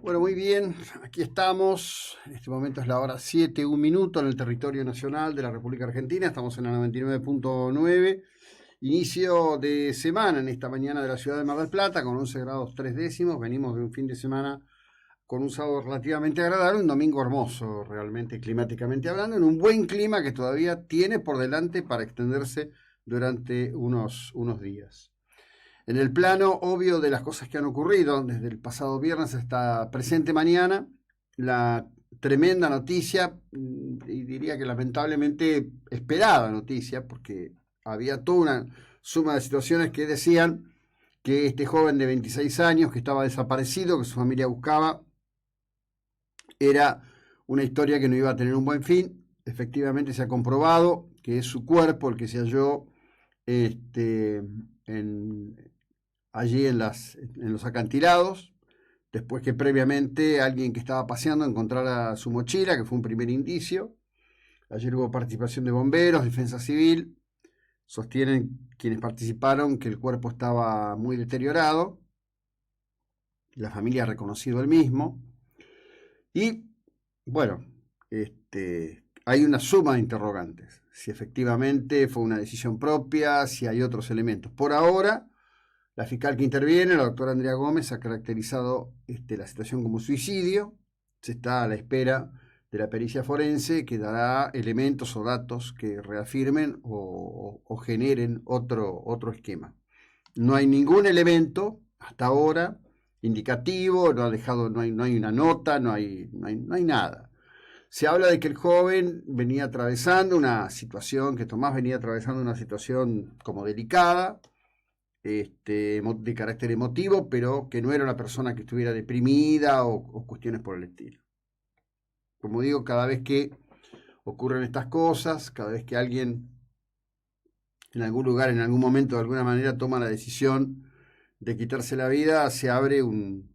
Bueno, muy bien, aquí estamos. En este momento es la hora 7, 1 minuto en el territorio nacional de la República Argentina. Estamos en la 99.9. Inicio de semana en esta mañana de la ciudad de Mar del Plata con 11 grados 3 décimos. Venimos de un fin de semana con un sábado relativamente agradable, un domingo hermoso, realmente climáticamente hablando, en un buen clima que todavía tiene por delante para extenderse durante unos días. En el plano obvio de las cosas que han ocurrido desde el pasado viernes hasta presente mañana, la tremenda noticia, y diría que lamentablemente esperada noticia, porque había toda una suma de situaciones que decían que este joven de 26 años que estaba desaparecido, que su familia buscaba, era una historia que no iba a tener un buen fin. Efectivamente se ha comprobado que es su cuerpo el que se halló allí en los acantilados, después que previamente alguien que estaba paseando encontrara su mochila, que fue un primer indicio. Ayer hubo participación de bomberos, defensa civil. Sostienen quienes participaron que el cuerpo estaba muy deteriorado. La familia ha reconocido el mismo. Y, bueno, hay una suma de interrogantes. Si efectivamente fue una decisión propia, si hay otros elementos. Por ahora, la fiscal que interviene, la doctora Andrea Gómez, ha caracterizado la situación como suicidio. Se está a la espera de la pericia forense que dará elementos o datos que reafirmen o generen otro esquema. No hay ningún elemento hasta ahora indicativo, no hay una nota, no hay nada. Se habla de que el joven venía atravesando una situación, que Tomás venía atravesando una situación como delicada, de carácter emotivo, pero que no era una persona que estuviera deprimida o cuestiones por el estilo. Como digo, cada vez que ocurren estas cosas, cada vez que alguien en algún lugar, en algún momento, de alguna manera toma la decisión de quitarse la vida, se abre un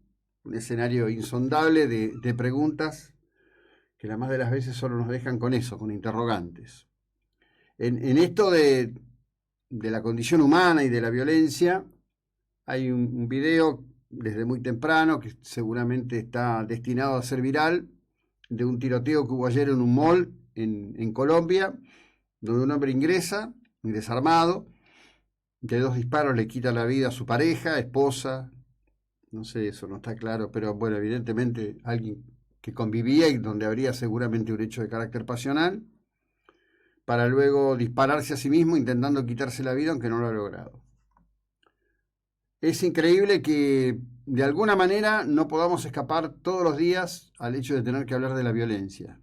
escenario insondable de preguntas que la más de las veces solo nos dejan con eso, con interrogantes. En esto de la condición humana y de la violencia, hay un video desde muy temprano que seguramente está destinado a ser viral, de un tiroteo que hubo ayer en un mall en Colombia, donde un hombre ingresa desarmado, de 2 disparos le quita la vida a su pareja, esposa, no sé, eso no está claro, pero bueno, evidentemente alguien que convivía y donde habría seguramente un hecho de carácter pasional, para luego dispararse a sí mismo intentando quitarse la vida, aunque no lo ha logrado. Es increíble que de alguna manera no podamos escapar todos los días al hecho de tener que hablar de la violencia,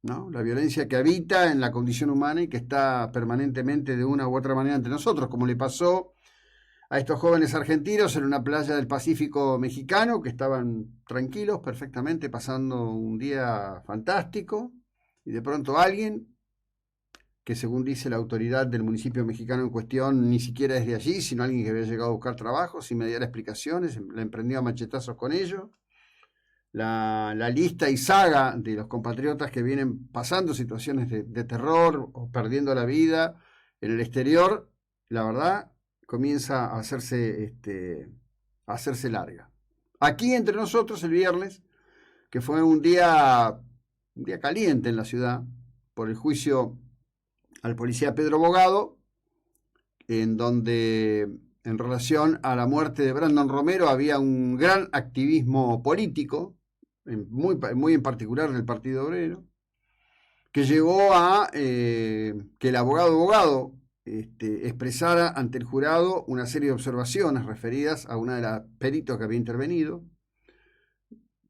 ¿no? La violencia que habita en la condición humana y que está permanentemente de una u otra manera entre nosotros, como le pasó a estos jóvenes argentinos en una playa del Pacífico mexicano que estaban tranquilos, perfectamente, pasando un día fantástico, y de pronto alguien, que según dice la autoridad del municipio mexicano en cuestión, ni siquiera es de allí, sino alguien que había llegado a buscar trabajo, sin mediar explicaciones, la emprendió a machetazos con ellos. La lista y saga de los compatriotas que vienen pasando situaciones de terror o perdiendo la vida en el exterior, la verdad, comienza a hacerse larga. Aquí entre nosotros el viernes, que fue un día caliente en la ciudad, por el juicio al policía Pedro Bogado, en donde en relación a la muerte de Brandon Romero había un gran activismo político, muy en particular del Partido Obrero, que llegó a que el abogado expresara ante el jurado una serie de observaciones referidas a una de las peritos que había intervenido,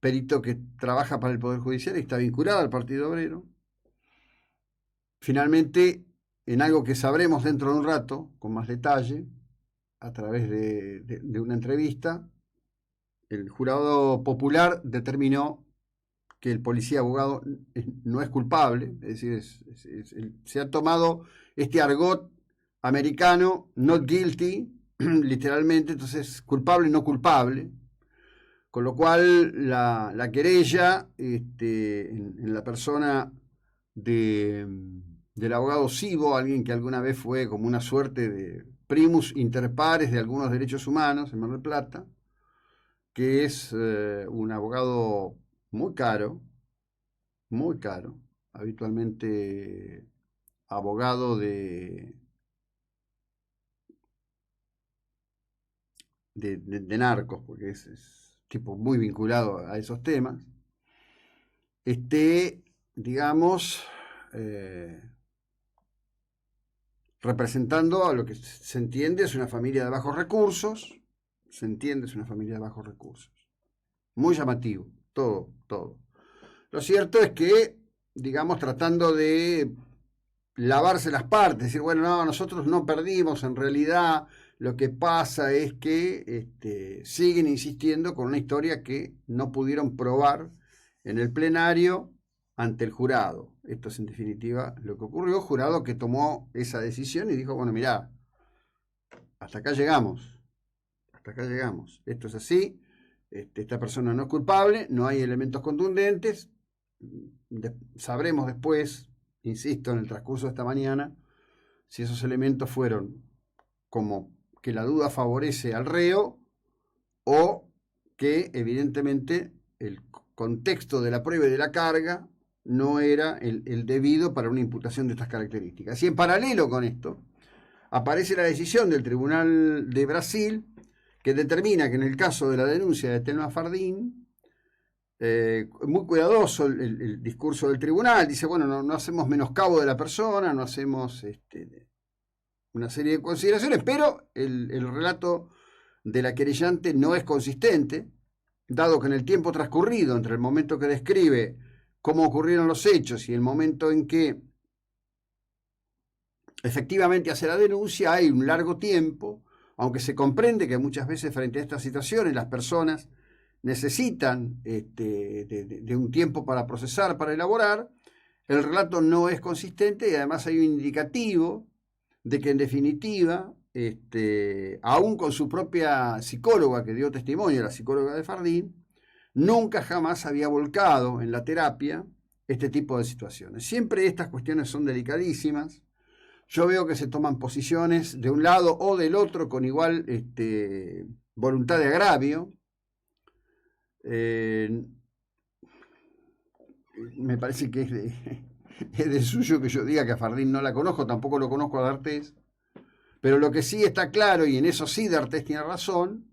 perito que trabaja para el Poder Judicial y está vinculado al Partido Obrero. Finalmente, en algo que sabremos dentro de un rato, con más detalle, a través de una entrevista, el jurado popular determinó que el policía abogado no es culpable, es decir, se ha tomado este argot americano, not guilty, literalmente, entonces culpable y no culpable, con lo cual la querella en la persona del abogado Sibo, alguien que alguna vez fue como una suerte de primus inter pares de algunos derechos humanos en Mar del Plata, que es un abogado muy caro, habitualmente abogado de narcos, porque es tipo muy vinculado a esos temas, esté, digamos, representando a lo que se entiende es una familia de bajos recursos, muy llamativo, todo. Lo cierto es que, digamos, tratando de lavarse las partes, decir, bueno, no, nosotros no perdimos, en realidad lo que pasa es que siguen insistiendo con una historia que no pudieron probar en el plenario ante el jurado. Esto es en definitiva lo que ocurrió, jurado que tomó esa decisión y dijo, bueno, mirá, hasta acá llegamos, esto es así, esta persona no es culpable, no hay elementos contundentes, sabremos después, insisto, en el transcurso de esta mañana, si esos elementos fueron como que la duda favorece al reo o que evidentemente el contexto de la prueba y de la carga no era el debido para una imputación de estas características. Y en paralelo con esto, aparece la decisión del Tribunal de Brasil que determina que en el caso de la denuncia de Telma Fardín, muy cuidadoso el discurso del tribunal, dice, bueno, no hacemos menoscabo de la persona, no hacemos una serie de consideraciones, pero el relato de la querellante no es consistente, dado que en el tiempo transcurrido entre el momento que describe cómo ocurrieron los hechos y el momento en que efectivamente hace la denuncia, hay un largo tiempo, aunque se comprende que muchas veces frente a estas situaciones las personas necesitan de un tiempo para procesar, para elaborar, el relato no es consistente y además hay un indicativo de que en definitiva, aún con su propia psicóloga que dio testimonio, la psicóloga de Fardín, nunca jamás había volcado en la terapia este tipo de situaciones. Siempre estas cuestiones son delicadísimas. Yo veo que se toman posiciones de un lado o del otro con igual voluntad de agravio. Me parece que es de suyo que yo diga que a Fardín no la conozco, tampoco lo conozco a D'Artés, pero lo que sí está claro, y en eso sí D'Artés tiene razón,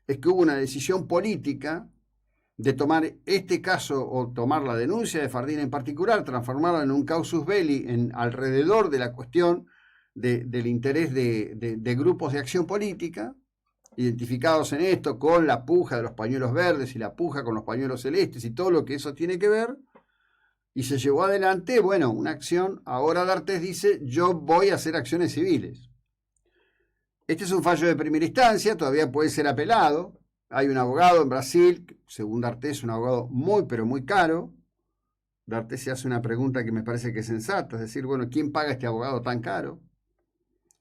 es que hubo una decisión política de tomar este caso o tomar la denuncia de Fardín en particular, transformarla en un causus belli alrededor de la cuestión del interés de grupos de acción política, identificados en esto con la puja de los pañuelos verdes y la puja con los pañuelos celestes y todo lo que eso tiene que ver, y se llevó adelante, bueno, una acción. Ahora D'Artés dice, yo voy a hacer acciones civiles. Este es un fallo de primera instancia, todavía puede ser apelado. Hay un abogado en Brasil, según D'Artés, un abogado muy, pero muy caro. D'Artés se hace una pregunta que me parece que es sensata, es decir, bueno, ¿quién paga este abogado tan caro?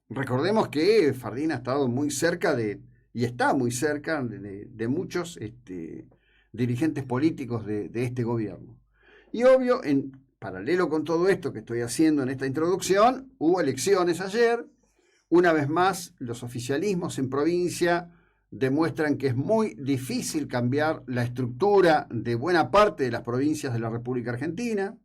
Recordemos que Fardín ha estado muy cerca y está muy cerca de muchos dirigentes políticos de este gobierno. Y obvio, en paralelo con todo esto que estoy haciendo en esta introducción, hubo elecciones ayer. Una vez más, los oficialismos en provincia demuestran que es muy difícil cambiar la estructura de buena parte de las provincias de la República Argentina,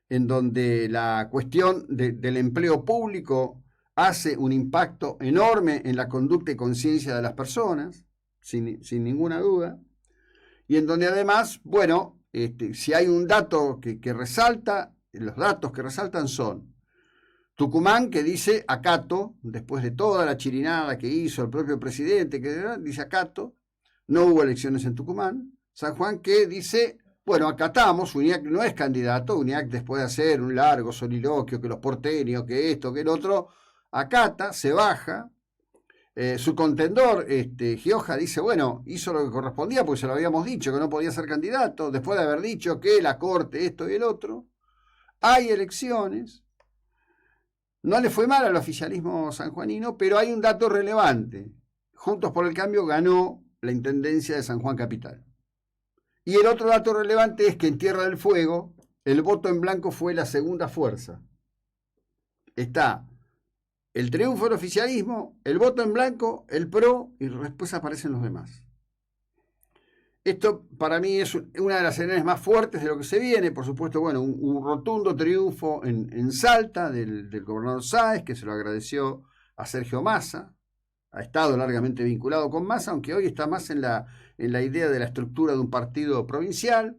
en donde la cuestión del empleo público hace un impacto enorme en la conducta y conciencia de las personas, sin ninguna duda, y en donde además, bueno, si hay un dato que resalta, los datos que resaltan son Tucumán, que dice acato, después de toda la chirinada que hizo el propio presidente, que dice acato, no hubo elecciones en Tucumán. San Juan, que dice, bueno, acatamos, UNIAC no es candidato, UNIAC después de hacer un largo soliloquio, que los porteños, que esto, que el otro, acata, se baja. Su contendor, Gioja, dice, bueno, hizo lo que correspondía porque se lo habíamos dicho, que no podía ser candidato, después de haber dicho que la Corte, esto y el otro. Hay elecciones. No le fue mal al oficialismo sanjuanino, pero hay un dato relevante. Juntos por el Cambio ganó la intendencia de San Juan Capital. Y el otro dato relevante es que en Tierra del Fuego el voto en blanco fue la segunda fuerza. Está el triunfo del oficialismo, el voto en blanco, el PRO, y después aparecen los demás. Esto para mí es una de las señales más fuertes de lo que se viene. Por supuesto, bueno, un rotundo triunfo en Salta del gobernador Sáez, que se lo agradeció a Sergio Massa. Ha estado largamente vinculado con Massa, aunque hoy está más en la idea de la estructura de un partido provincial.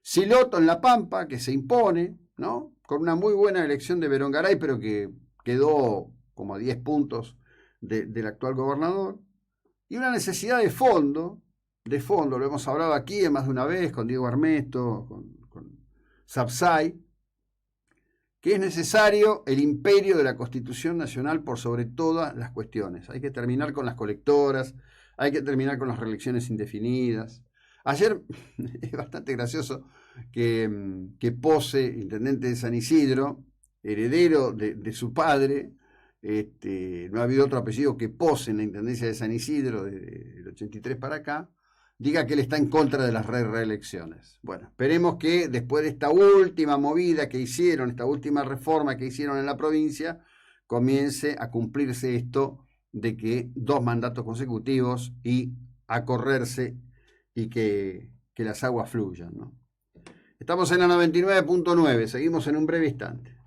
Siloto en La Pampa, que se impone, ¿no? Con una muy buena elección de Berongaray, pero que quedó como a 10 puntos del actual gobernador. Y una necesidad de fondo, lo hemos hablado aquí más de una vez con Diego Armesto, con Sapsay, que es necesario el imperio de la Constitución Nacional por sobre todas las cuestiones. Hay que terminar con las colectoras, hay que terminar con las reelecciones indefinidas. Ayer es bastante gracioso que Pose, intendente de San Isidro, heredero de su padre, no ha habido otro apellido que Pose en la intendencia de San Isidro del 83 para acá, diga que él está en contra de las reelecciones. Bueno, esperemos que después de esta última movida que hicieron, esta última reforma que hicieron en la provincia, comience a cumplirse esto de que 2 mandatos consecutivos y a correrse y que las aguas fluyan, ¿no? Estamos en la 99.9, seguimos en un breve instante.